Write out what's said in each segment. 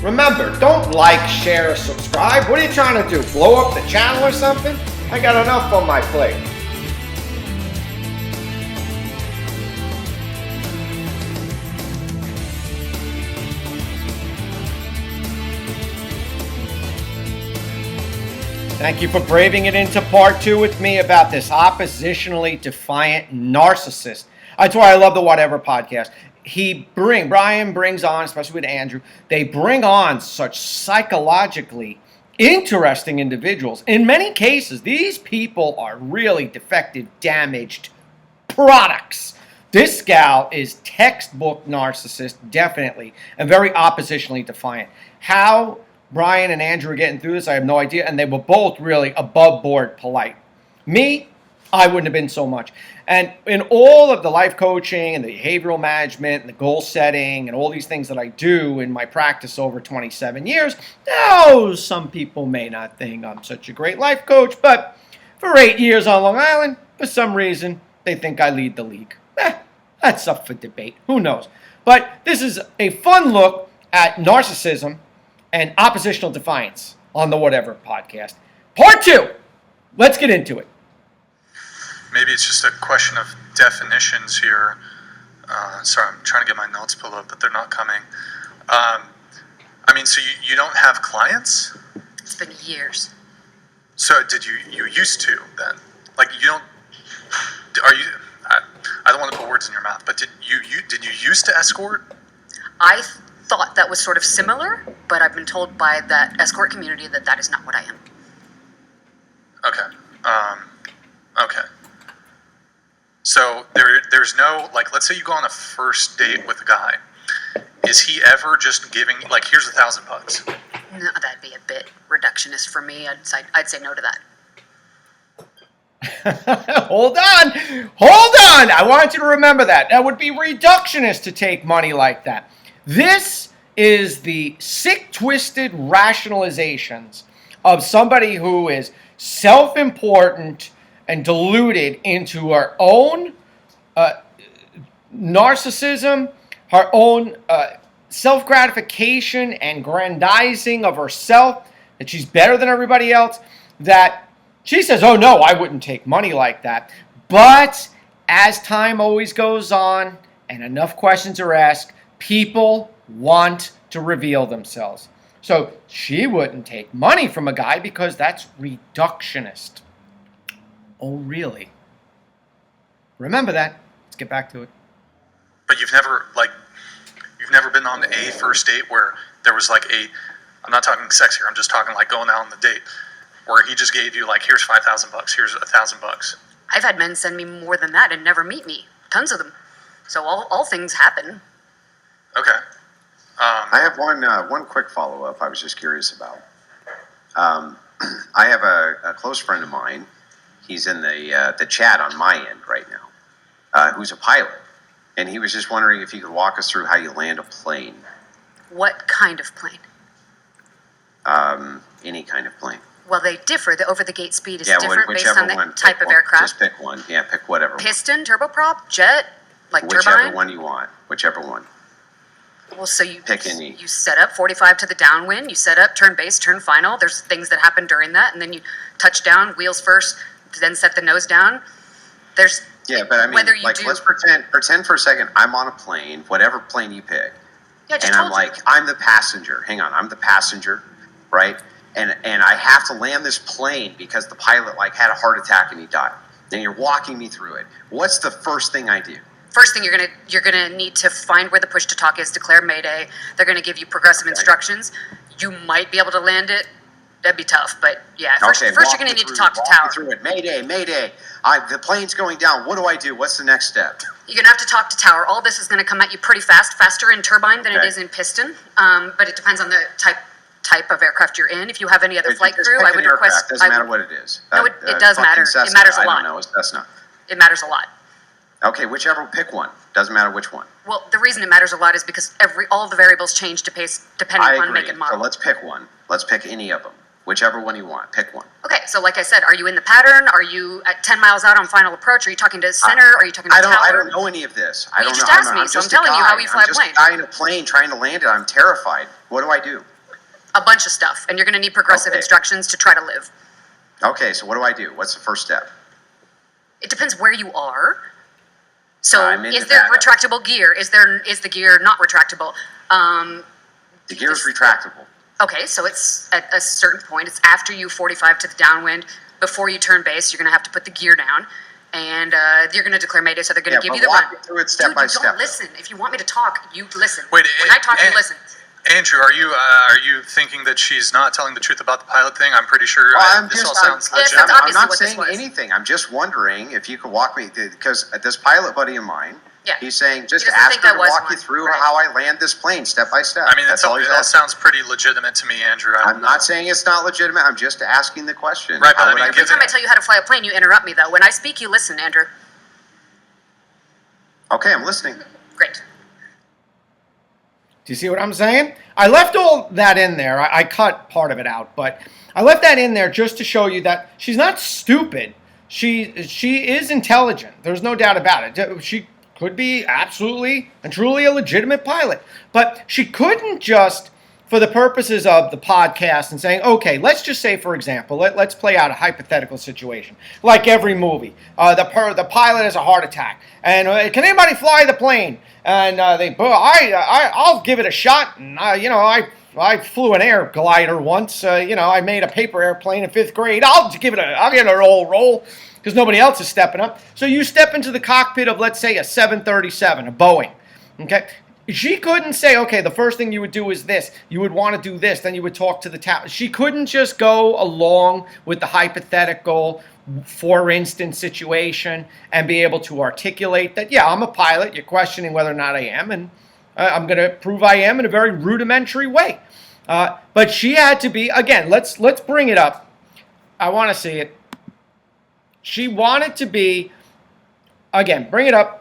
Remember, don't like, share, or subscribe. What are you trying to do? Blow up the channel or something? I got enough on my plate. Thank you for braving it into part 2 with me about this oppositionally defiant narcissist. That's why I love the Whatever podcast. Brian brings on, especially with Andrew, they bring on such psychologically interesting individuals. In many cases, these people are really defective, damaged products. This gal is textbook narcissist, definitely, and very oppositionally defiant. How Brian and Andrew are getting through this, I have no idea, and they were both really above board polite. Me, I wouldn't have been so much. And in all of the life coaching and the behavioral management and the goal setting and all these things that I do in my practice over 27 years, now some people may not think I'm such a great life coach, but for 8 years on Long Island, for some reason, they think I lead the league. That's up for debate. Who knows? But this is a fun look at narcissism and oppositional defiance on the Whatever podcast. Part 2. Let's get into it. Maybe it's just a question of definitions here. Sorry, I'm trying to get my notes pulled up, but they're not coming. So you don't have clients? It's been years. So did you used to then? Like you don't? Are you? I don't want to put words in your mouth, but did you used to escort? I thought that was sort of similar, but I've been told by that escort community that is not what I am. Okay. Okay. So there's no, like, let's say you go on a first date with a guy. Is he ever just giving, like, here's $1,000? No, that'd be a bit reductionist for me. I'd say no to that. Hold on. I want you to remember that. That would be reductionist to take money like that. This is the sick, twisted rationalizations of somebody who is self-important and deluded into her own narcissism, her own self-gratification and grandizing of herself, that she's better than everybody else, that she says, oh no, I wouldn't take money like that. But as time always goes on and enough questions are asked, people want to reveal themselves. So she wouldn't take money from a guy because that's reductionist. Oh, really? Remember that. Let's get back to it. But you've never been on a first date where there was like I'm not talking sex here, I'm just talking like going out on the date, where he just gave you like, here's $5,000, here's $1,000. I've had men send me more than that and never meet me. Tons of them. So all things happen. Okay. I have one quick follow-up I was just curious about. I have a close friend of mine. He's in the chat on my end right now, who's a pilot. And he was just wondering if you could walk us through how you land a plane. What kind of plane? Any kind of plane. Well, they differ. The over-the-gate speed is different based on the one, type of aircraft. Just pick one. Yeah, pick whatever. Piston, turboprop, jet, like whichever turbine? one you want. Whichever one. Well, so you pick any. You set up 45 to the downwind. You set up turn base, turn final. There's things that happen during that, and then you touch down, wheels first, then set the nose down. There's but I mean, whether you let's pretend for a second I'm on a plane, whatever plane you pick, and I'm the passenger. Hang on, I'm the passenger, right? And I have to land this plane because the pilot had a heart attack and he died. And you're walking me through it. What's the first thing I do? First thing you're gonna need to find where the push to talk is, declare Mayday. They're gonna give you progressive instructions. You might be able to land it. That'd be tough, but yeah. First you're gonna need to talk to tower. Through it. Mayday, Mayday. The plane's going down. What do I do? What's the next step? You're gonna have to talk to tower. All this is gonna come at you pretty fast, faster in turbine than it is in piston. But it depends on the type of aircraft you're in. If you have any other flight crew, I would request. Doesn't matter what it is. No, it does matter. Cessna, it matters a lot. I don't know. It's Cessna. It matters a lot. Okay, whichever. Pick one. Doesn't matter which one. Well, the reason it matters a lot is because all the variables change depending on make and model. So let's pick one. Let's pick any of them. Whichever one you want. Pick one. Okay, so like I said, are you in the pattern? Are you at 10 miles out on final approach? Are you talking to center? Are you talking to tower? I don't know any of this. I don't know. You just asked me, so I'm telling you how we fly a plane. I'm just a guy in a plane trying to land it. I'm terrified. What do I do? a bunch of stuff, and you're going to need progressive instructions to try to live. Okay, so what do I do? What's the first step? It depends where you are. So, is there Nevada. retractable gear? Is the gear not retractable? The gear is retractable. Okay, so it's at a certain point. It's after you 45 to the downwind. Before you turn base, you're going to have to put the gear down, and you're going to declare Mayday. So they're going to give you the walk run. me through it step by step. Don't listen. If you want me to talk, you listen. Wait, when I talk, you listen. Andrew, are you thinking that she's not telling the truth about the pilot thing? I'm pretty sure this all sounds legit. I'm not saying anything. I'm just wondering if you could walk me through, because this pilot buddy of mine, he's saying just ask her to walk you through how I land this plane step by step. I mean, that's all. That sounds pretty legitimate to me, Andrew. I'm not saying it's not legitimate. I'm just asking the question. Right, but every time I tell you how to fly a plane, you interrupt me, though. When I speak, you listen, Andrew. Okay, I'm listening. Great. Do you see what I'm saying? I left all that in there. I cut part of it out, but I left that in there just to show you that she's not stupid. She is intelligent. There's no doubt about it. She could be absolutely and truly a legitimate pilot, but she couldn't just, for the purposes of the podcast and saying, okay, let's just say, for example, let's play out a hypothetical situation. Like every movie, the pilot has a heart attack, and can anybody fly the plane? And I'll give it a shot. And I flew an air glider once. I made a paper airplane in 5th grade. I'll give it a roll because nobody else is stepping up. So you step into the cockpit of, let's say, a 737, a Boeing. Okay. She couldn't say, okay, the first thing you would do is this. You would want to do this. Then you would talk to the tower. She couldn't just go along with the hypothetical, for instance, situation and be able to articulate that, yeah, I'm a pilot. You're questioning whether or not I am, and I'm going to prove I am in a very rudimentary way. But she had to be, again, let's bring it up. I want to see it. She wanted to be, again, bring it up.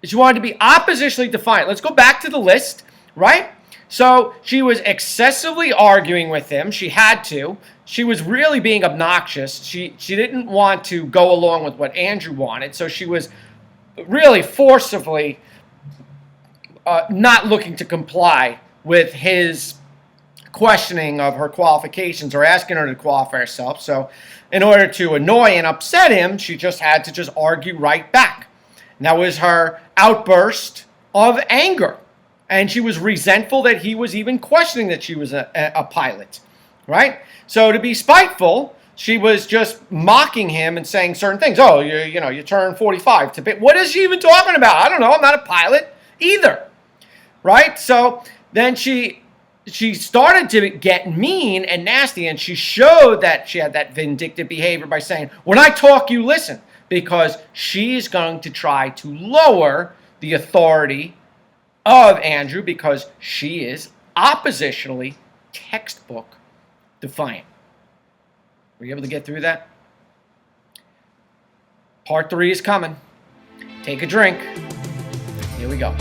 She wanted to be oppositionally defiant. Let's go back to the list, right? So she was excessively arguing with him. She had to. She was really being obnoxious. She didn't want to go along with what Andrew wanted. So she was really forcibly not looking to comply with his questioning of her qualifications or asking her to qualify herself. So in order to annoy and upset him, she just had to just argue right back. And that was her outburst of anger. And she was resentful that he was even questioning that she was a pilot, right? So to be spiteful, she was just mocking him and saying certain things. Oh, you turn 45. What is she even talking about? I don't know. I'm not a pilot either, right? So then she started to get mean and nasty, and she showed that she had that vindictive behavior by saying, when I talk, you listen, because she's going to try to lower the authority of Andrew because she is oppositionally textbook defiant. Were you able to get through that? Part 3 is coming. Take a drink. Here we go.